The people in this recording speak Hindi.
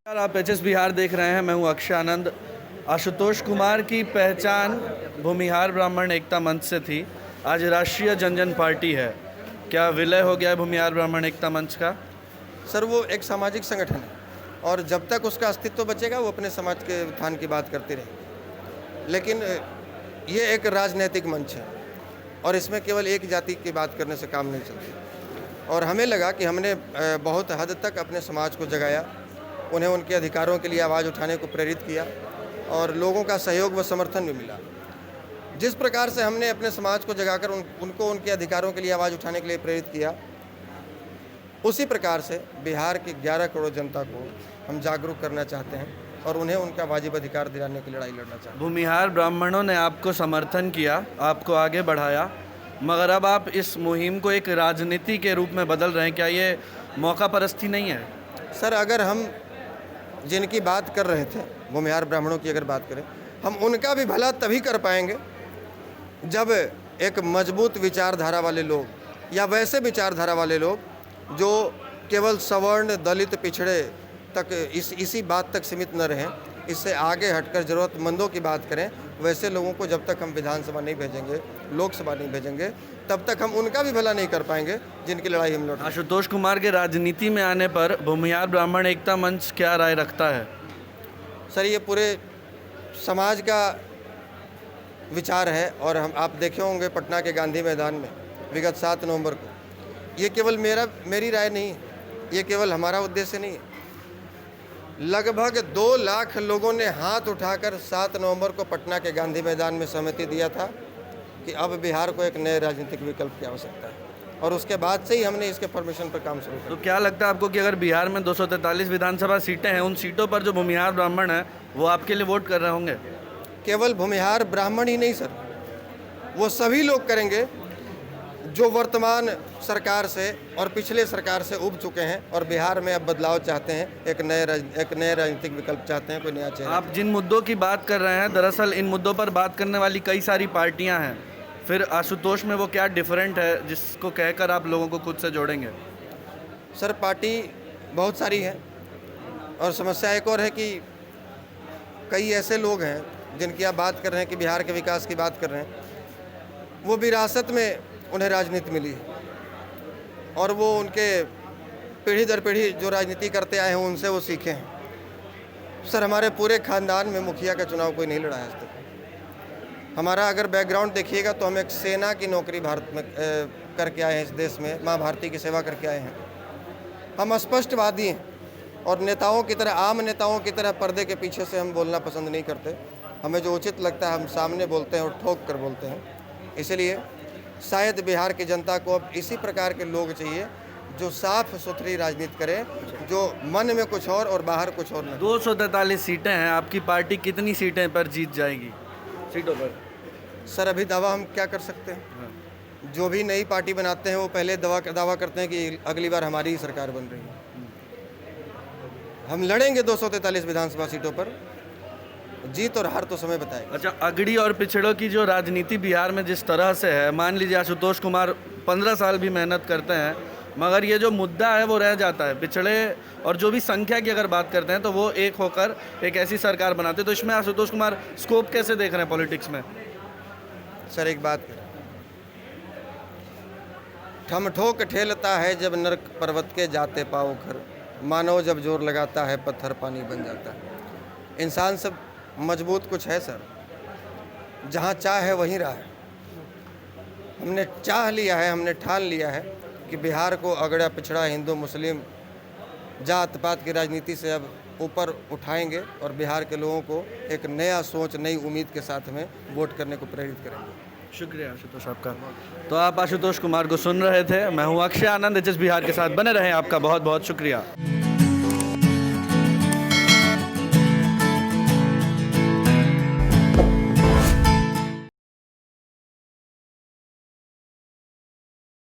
यार, आप एचएस बिहार देख रहे हैं। मैं हूं अक्षय आनंद। आशुतोष कुमार की पहचान भूमिहार ब्राह्मण एकता मंच से थी। आज राष्ट्रीय जनजन पार्टी है। क्या विलय हो गया है भूमिहार ब्राह्मण एकता मंच का? सर, वो एक सामाजिक संगठन है और जब तक उसका अस्तित्व बचेगा वो अपने समाज के उत्थान की बात करती रहेगी। लेकिन ये एक राजनीतिक मंच है और इसमें केवल एक जाति की बात करने से काम नहीं चलती। और हमें लगा कि हमने बहुत हद तक अपने समाज को जगाया, उन्हें उनके अधिकारों के लिए आवाज़ उठाने को प्रेरित किया और लोगों का सहयोग व समर्थन भी मिला। जिस प्रकार से हमने अपने समाज को जगाकर उनको उनके अधिकारों के लिए आवाज़ उठाने के लिए प्रेरित किया, उसी प्रकार से बिहार की 11 करोड़ जनता को हम जागरूक करना चाहते हैं और उन्हें उनका वाजिब अधिकार दिलाने की लड़ाई लड़ना चाहते हैं। भूमिहार ब्राह्मणों ने आपको समर्थन किया, आपको आगे बढ़ाया, मगर अब आप इस मुहिम को एक राजनीति के रूप में बदल रहे हैं। क्या ये मौका परस्ती नहीं है? सर, अगर हम जिनकी बात कर रहे थे, भूमिहार ब्राह्मणों की अगर बात करें, हम उनका भी भला तभी कर पाएंगे जब एक मजबूत विचारधारा वाले लोग या वैसे विचारधारा वाले लोग जो केवल सवर्ण, दलित, पिछड़े तक इसी बात तक सीमित न रहें, इससे आगे हटकर ज़रूरतमंदों की बात करें। वैसे लोगों को जब तक हम विधानसभा नहीं भेजेंगे, लोकसभा नहीं भेजेंगे, तब तक हम उनका भी भला नहीं कर पाएंगे जिनकी लड़ाई हम लड़। आशुतोष कुमार के राजनीति में आने पर भूमिहार ब्राह्मण एकता मंच क्या राय रखता है? सर, ये पूरे समाज का विचार है और हम आप देखे होंगे पटना के गांधी मैदान में विगत 7 नवंबर को, ये केवल मेरी राय नहीं है, ये केवल हमारा उद्देश्य नहीं है। लगभग 2 लाख लोगों ने हाथ उठाकर 7 नवंबर को पटना के गांधी मैदान में सहमति दिया था कि अब बिहार को एक नए राजनीतिक विकल्प की आवश्यकता है और उसके बाद से ही हमने इसके फॉर्मेशन पर काम शुरू किया। तो क्या लगता है आपको कि अगर बिहार में 243 विधानसभा सीटें हैं, उन सीटों पर जो भूमिहार ब्राह्मण हैं वो आपके लिए वोट कर रहे होंगे? केवल भूमिहार ब्राह्मण ही नहीं सर, वो सभी लोग करेंगे जो वर्तमान सरकार से और पिछले सरकार से उब चुके हैं और बिहार में अब बदलाव चाहते हैं, एक नए राजनीतिक विकल्प चाहते हैं, कोई नया चेहरा। आप जिन मुद्दों की बात कर रहे हैं, दरअसल इन मुद्दों पर बात करने वाली कई सारी पार्टियां हैं। फिर आशुतोष में वो क्या डिफरेंट है जिसको कहकर आप लोगों को खुद से जोड़ेंगे? सर, पार्टी बहुत सारी है और समस्या एक और है कि कई ऐसे लोग हैं जिनकी आप बात कर रहे हैं कि बिहार के विकास की बात कर रहे हैं, वो विरासत में उन्हें राजनीति मिली है और वो उनके पीढ़ी दर पीढ़ी जो राजनीति करते आए हैं उनसे वो सीखे हैं। सर, हमारे पूरे खानदान में मुखिया का चुनाव कोई नहीं लड़ा है आज तक। हमारा अगर बैकग्राउंड देखिएगा तो हम एक सेना की नौकरी भारत में करके आए हैं, इस देश में माँ भारती की सेवा करके आए हैं। हम स्पष्टवादी हैं और नेताओं की तरह, आम नेताओं की तरह पर्दे के पीछे से हम बोलना पसंद नहीं करते। हमें जो उचित लगता है हम सामने बोलते हैं और ठोक कर बोलते हैं। इसलिए शायद बिहार की जनता को अब इसी प्रकार के लोग चाहिए जो साफ सुथरी राजनीति करें, जो मन में कुछ और बाहर कुछ और नहीं। 243 सीटें हैं, आपकी पार्टी कितनी सीटें पर जीत जाएगी सीटों पर? सर, अभी दावा हम क्या कर सकते हैं? जो भी नई पार्टी बनाते हैं वो पहले दावा करते हैं कि अगली बार हमारी ही सरकार बन रही है। हम लड़ेंगे 243 विधानसभा सीटों पर, जीत और हार तो समय बताएगा। अच्छा, अगड़ी और पिछड़ों की जो राजनीति बिहार में जिस तरह से है, मान लीजिए आशुतोष कुमार 15 साल भी मेहनत करते हैं, मगर ये जो मुद्दा है वो रह जाता है। पिछड़े और जो भी संख्या की अगर बात करते हैं तो वो एक होकर एक ऐसी सरकार बनाते हैं। तो इसमें आशुतोष कुमार स्कोप कैसे देख रहे हैं पॉलिटिक्स में? सर, एक बात करें, ठम ठोक ठेलता है जब नर्क पर्वत के जाते पाओ घर, मानव जब जोर लगाता है पत्थर पानी बन जाता है। इंसान सब मजबूत कुछ है सर, जहाँ चाह है वहीं राह है। हमने चाह लिया है, हमने ठान लिया है कि बिहार को अगड़ा पिछड़ा हिंदू मुस्लिम जात पात की राजनीति से अब ऊपर उठाएंगे और बिहार के लोगों को एक नया सोच, नई उम्मीद के साथ में वोट करने को प्रेरित करेंगे। शुक्रिया आशुतोष आपका। तो आप आशुतोष कुमार को सुन रहे थे। मैं हूँ अक्षय आनंद, एचएस बिहार के साथ। बने रहें, आपका बहुत बहुत शुक्रिया।